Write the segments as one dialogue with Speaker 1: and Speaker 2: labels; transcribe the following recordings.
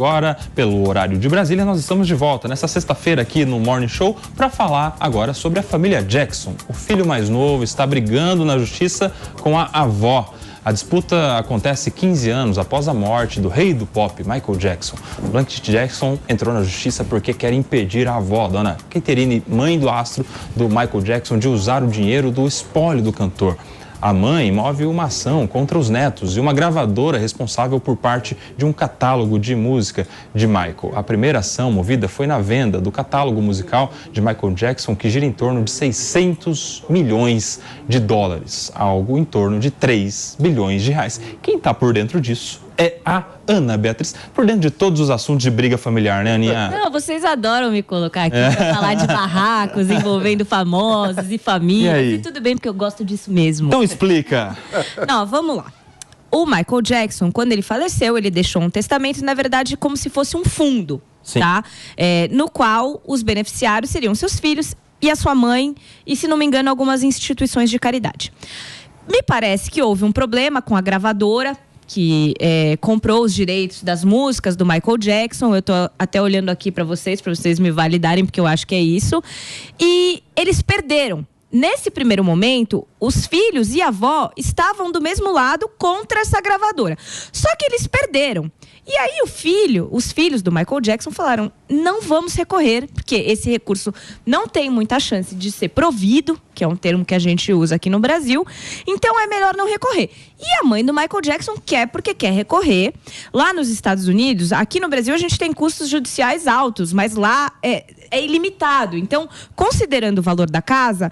Speaker 1: Agora, pelo horário de Brasília, nós estamos de volta nessa sexta-feira aqui no Morning Show para falar agora sobre a família Jackson. O filho mais novo está brigando na justiça com a avó. A disputa acontece 15 anos após a morte do rei do pop, Michael Jackson. Blanche Jackson entrou na justiça porque quer impedir a avó, dona Catherine, mãe do astro do Michael Jackson, de usar o dinheiro do espólio do cantor. A mãe move uma ação contra os netos e uma gravadora responsável por parte de um catálogo de música de Michael. A primeira ação movida foi na venda do catálogo musical de Michael Jackson, que gira em torno de 600 milhões de dólares, algo em torno de 3 bilhões de reais. Quem está por dentro disso é a Ana Beatriz, por dentro de todos os assuntos de briga familiar, né, Aninha?
Speaker 2: Não, vocês adoram me colocar aqui pra falar de barracos envolvendo famosos e famílias. E tudo bem, porque eu gosto disso mesmo.
Speaker 1: Então explica.
Speaker 2: Não, vamos lá. O Michael Jackson, quando ele faleceu, ele deixou um testamento, na verdade, como se fosse um fundo, tá? No qual os beneficiários seriam seus filhos e a sua mãe e, se não me engano, algumas instituições de caridade. Me parece que houve um problema com a gravadora que comprou os direitos das músicas do Michael Jackson. Eu tô até olhando aqui para vocês me validarem, porque eu acho que é isso. E eles perderam. Nesse primeiro momento, os filhos e a avó estavam do mesmo lado contra essa gravadora. Só que eles perderam. E aí os filhos do Michael Jackson falaram, não vamos recorrer, porque esse recurso não tem muita chance de ser provido, que é um termo que a gente usa aqui no Brasil, então é melhor não recorrer. E a mãe do Michael Jackson quer, porque quer recorrer. Lá nos Estados Unidos, aqui no Brasil a gente tem custos judiciais altos, mas lá é ilimitado. Então, considerando o valor da causa,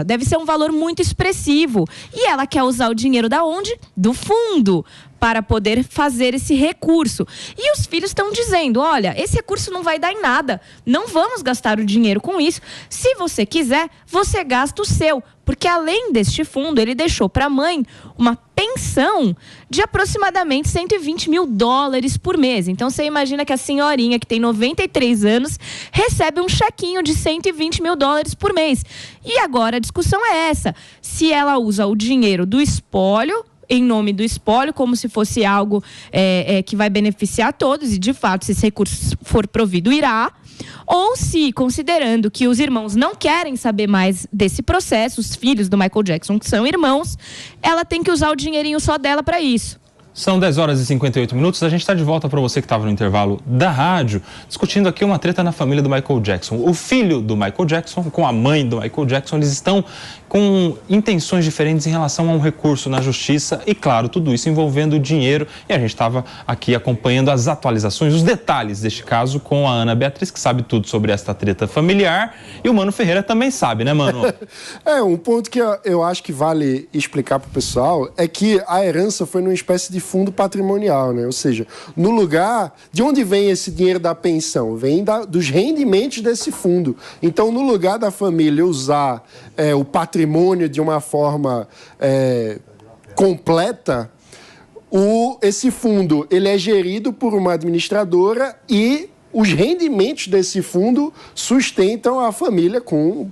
Speaker 2: deve ser um valor muito expressivo. E ela quer usar o dinheiro da onde? Do fundo, para poder fazer esse recurso. E os filhos estão dizendo, olha, esse recurso não vai dar em nada, não vamos gastar o dinheiro com isso. Se você quiser, você gasta o seu. Porque além deste fundo, ele deixou para a mãe uma pensão de aproximadamente 120 mil dólares por mês. Então você imagina que a senhorinha, que tem 93 anos, recebe um chequinho de 120 mil dólares por mês. E agora a discussão é essa, se ela usa o dinheiro do espólio, em nome do espólio, como se fosse algo que vai beneficiar todos, e de fato, se esse recurso for provido, irá. Ou se, considerando que os irmãos não querem saber mais desse processo, os filhos do Michael Jackson, que são irmãos, ela tem que usar o dinheirinho só dela para isso.
Speaker 1: São 10 horas e 58 minutos, a gente está de volta para você que estava no intervalo da rádio, discutindo aqui uma treta na família do Michael Jackson. O filho do Michael Jackson com a mãe do Michael Jackson, eles estão com intenções diferentes em relação a um recurso na justiça e, claro, tudo isso envolvendo dinheiro. E a gente estava aqui acompanhando as atualizações, os detalhes deste caso com a Ana Beatriz, que sabe tudo sobre esta treta familiar, e o Mano Ferreira também sabe, né, Mano?
Speaker 3: Um ponto que eu acho que vale explicar para o pessoal é que a herança foi numa espécie de fundo patrimonial, né? Ou seja, no lugar de onde vem esse dinheiro da pensão, vem dos rendimentos desse fundo. Então, no lugar da família usar o patrimônio de uma forma completa, esse fundo ele é gerido por uma administradora e os rendimentos desse fundo sustentam a família com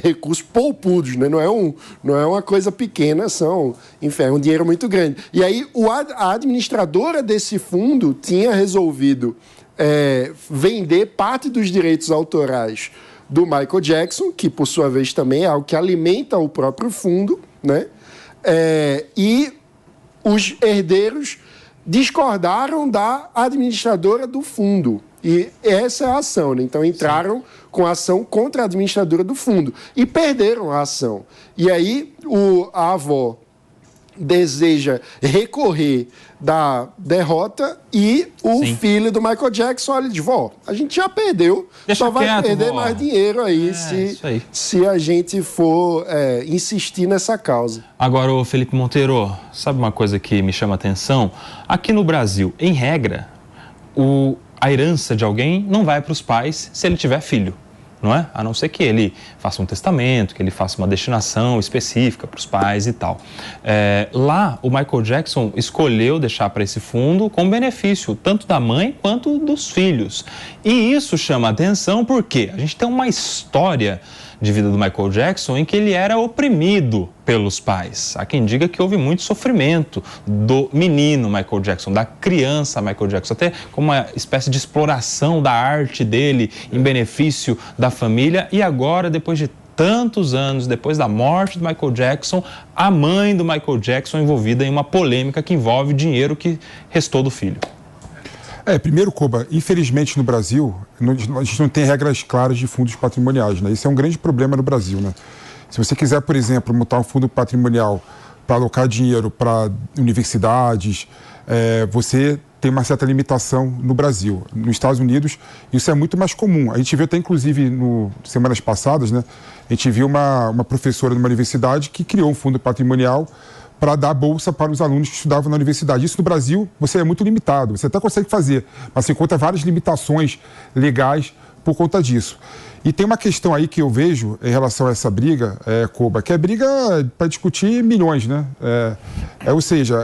Speaker 3: recursos poupudos, né? Não é uma coisa pequena, é um dinheiro muito grande. E aí a administradora desse fundo tinha resolvido vender parte dos direitos autorais do Michael Jackson, que por sua vez também é algo que alimenta o próprio fundo, né? E os herdeiros discordaram da administradora do fundo. E essa é a ação, né? Então entraram com a ação contra a administradora do fundo e perderam a ação. E aí a avó deseja recorrer da derrota e o filho do Michael Jackson, olha, diz, vó, a gente já perdeu, só vai perder mais dinheiro aí se a gente for insistir nessa causa.
Speaker 1: Agora, ô Felipe Monteiro, sabe uma coisa que me chama a atenção? Aqui no Brasil, em regra, a herança de alguém não vai para os pais se ele tiver filho. Não é? A não ser que ele faça um testamento, que ele faça uma destinação específica para os pais e tal. Lá, o Michael Jackson escolheu deixar para esse fundo com benefício tanto da mãe quanto dos filhos. E isso chama atenção porque a gente tem uma história de vida do Michael Jackson em que ele era oprimido pelos pais. Há quem diga que houve muito sofrimento do menino Michael Jackson, da criança Michael Jackson, até como uma espécie de exploração da arte dele em benefício da família. E agora, depois de tantos anos, depois da morte do Michael Jackson, a mãe do Michael Jackson envolvida em uma polêmica que envolve o dinheiro que restou do filho.
Speaker 4: Primeiro, Koba, infelizmente no Brasil, a gente não tem regras claras de fundos patrimoniais, né? Isso é um grande problema no Brasil, né? Se você quiser, por exemplo, montar um fundo patrimonial para alocar dinheiro para universidades, você tem uma certa limitação no Brasil. Nos Estados Unidos, isso é muito mais comum. A gente viu até, inclusive, semanas passadas, né? A gente viu uma professora de uma universidade que criou um fundo patrimonial para dar bolsa para os alunos que estudavam na universidade. Isso no Brasil, você é muito limitado. Você até consegue fazer, mas você encontra várias limitações legais por conta disso. E tem uma questão aí que eu vejo em relação a essa briga, Koba, que é briga para discutir milhões, né? Ou seja,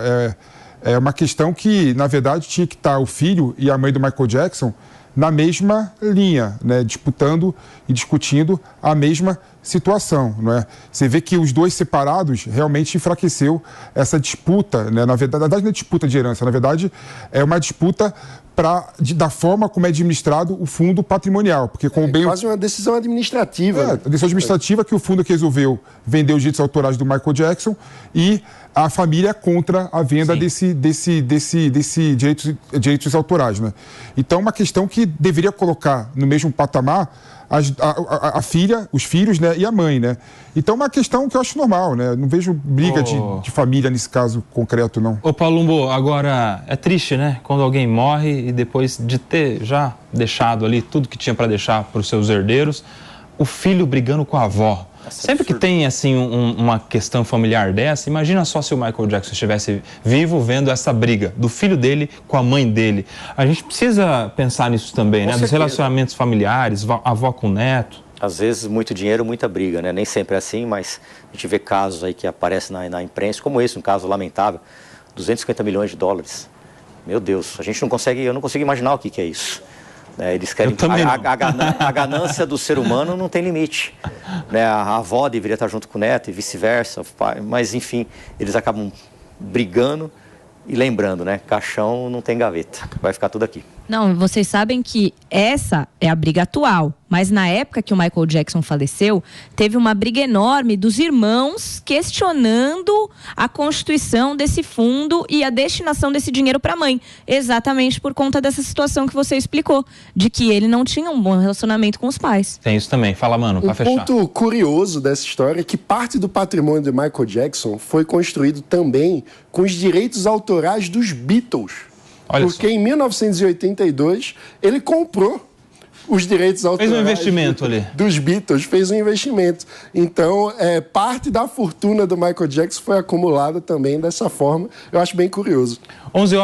Speaker 4: é uma questão que, na verdade, tinha que estar o filho e a mãe do Michael Jackson na mesma linha, né? Disputando e discutindo a mesma situação, não é? Você vê que os dois separados realmente enfraqueceu essa disputa, né? Na verdade, não é disputa de herança, na verdade, é uma disputa da forma como é administrado o fundo patrimonial. Porque
Speaker 3: quase uma decisão administrativa.
Speaker 4: A decisão administrativa que o fundo que resolveu vender os direitos autorais do Michael Jackson e a família contra a venda desse direitos autorais, né? Então, uma questão que deveria colocar no mesmo patamar a filha, os filhos, né, e a mãe, né? Então, uma questão que eu acho normal, né? Não vejo briga de família nesse caso concreto, não.
Speaker 1: Ô, Palumbo, agora é triste, né? Quando alguém morre e depois de ter já deixado ali tudo que tinha para deixar para os seus herdeiros, o filho brigando com a avó. Sempre que tem, assim, uma questão familiar dessa, imagina só se o Michael Jackson estivesse vivo vendo essa briga do filho dele com a mãe dele. A gente precisa pensar nisso também, né? Dos relacionamentos familiares, avó com neto.
Speaker 5: Às vezes, muito dinheiro, muita briga, né? Nem sempre é assim, mas a gente vê casos aí que aparecem na imprensa, como esse, um caso lamentável, 250 milhões de dólares. Meu Deus, eu não consigo imaginar o que é isso. Eles querem. A ganância do ser humano não tem limite. Né? A avó deveria estar junto com o neto e vice-versa, mas enfim, eles acabam brigando e lembrando, né? Caixão não tem gaveta, vai ficar tudo aqui.
Speaker 2: Não, vocês sabem que essa é a briga atual, mas na época que o Michael Jackson faleceu, teve uma briga enorme dos irmãos questionando a constituição desse fundo e a destinação desse dinheiro para a mãe, exatamente por conta dessa situação que você explicou, de que ele não tinha um bom relacionamento com os pais.
Speaker 1: Tem isso também. Fala, mano, para fechar.
Speaker 3: Um ponto curioso dessa história é que parte do patrimônio de Michael Jackson foi construído também com os direitos autorais dos Beatles. Porque em 1982 ele comprou os direitos autorais.
Speaker 1: Fez um investimento ali.
Speaker 3: Dos Beatles, fez um investimento. Então, parte da fortuna do Michael Jackson foi acumulada também dessa forma. Eu acho bem curioso.
Speaker 1: 11 horas.